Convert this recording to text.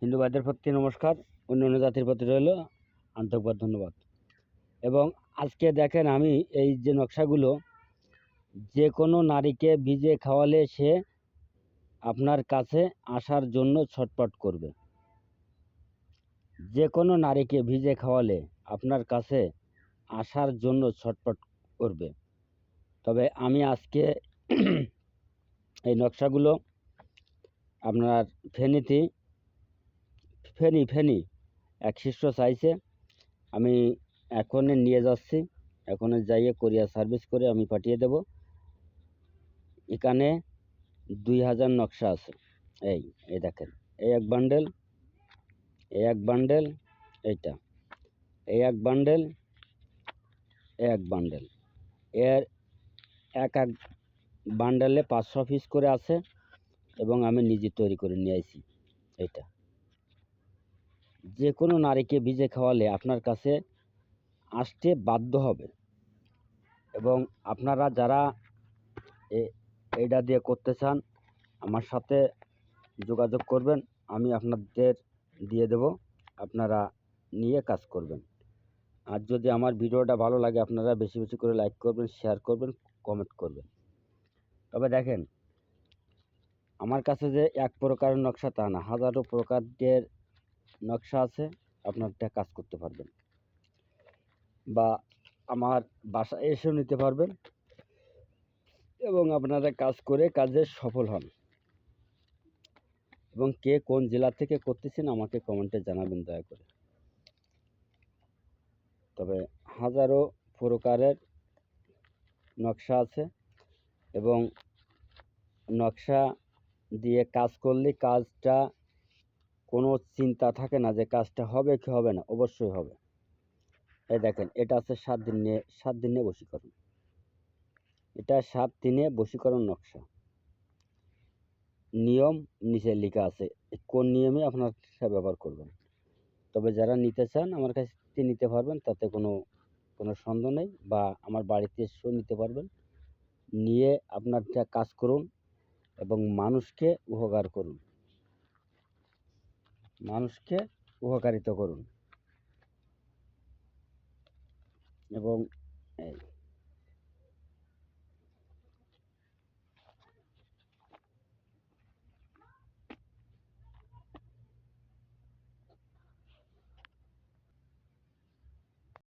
হিন্দু ভাইদের প্রতি নমস্কার, অন্য জাতির প্রতি রইল আন্তরিকভাবে ধন্যবাদ। এবং আজকে দেখেন আমি এই যে নকশাগুলো, যে কোনো নারীকে ভিজে খাওয়ালে সে আপনার কাছে আসার জন্য ছটপট করবে। যে কোনো নারীকে ভিজে খাওয়ালে আপনার কাছে আসার জন্য ছটপট করবে। তবে আমি আজকে এই নকশাগুলো আপনার ফেনী এক শিষ্য চাইছে, আমি এখনই নিয়ে যাচ্ছি। এখন যাইয়ে কোরিয়ার সার্ভিস করে আমি পাঠিয়ে দেব। এখানে 2000 নকশা আছে। এই দেখেন, এই এক বান্ডেল, এই এক বান্ডেল, এইটা এই এক বান্ডেল, এক বান্ডেল, এর এক বান্ডেলে 500 পিস করে আছে এবং আমি নিজে তৈরি করে নিয়ে আসি। এটা যে কোনো নারীকে ভিজে খাওয়ালে আপনার কাছে আসতে বাধ্য হবে। এবং আপনারা যারা এইটা দিয়ে করতে চান আমার সাথে যোগাযোগ করবেন, আমি আপনাদের দিয়ে দেব, আপনারা নিয়ে কাজ করবেন। আর যদি আমার ভিডিওটা ভালো লাগে আপনারা বেশি বেশি করে লাইক করবেন, শেয়ার করবেন, কমেন্ট করবেন। তবে দেখেন, আমার কাছে যে এক প্রকারের নকশা তা না, হাজারো প্রকারের নকশা আছে, আপনারটা কাজ করতে পারবেন বা আমার বাসায় এসেও নিতে পারবেন এবং আপনারা কাজ করে কাজে সফল হন। এবং কে কোন জেলা থেকে করতেছেন আমাকে কমেন্টে জানাবেন দয়া করে। তবে হাজারো প্রকারের নকশা আছে এবং নকশা দিয়ে কাজ করলে কাজটা কোনো চিন্তা থাকে না যে কাজটা হবে কি হবে না, অবশ্যই হবে। এই দেখেন, এটা আছে 7 দিনে বশীকরণ। এটা 7 দিনে বশীকরণ নকশা। নিয়ম নিচে লেখা আছে, কোন নিয়মে আপনারা ব্যবহার করবেন। তবে যারা নিতে চান আমার কাছ থেকে নিতে পারবেন, তাতে কোনো সন্দেহ নেই। বা আমার বাড়িতে এসেও নিতে পারবেন। নিয়ে আপনারটা কাজ করুন এবং মানুষকে উপকার করুন, মানুষকে উপকারিত করুন। এবং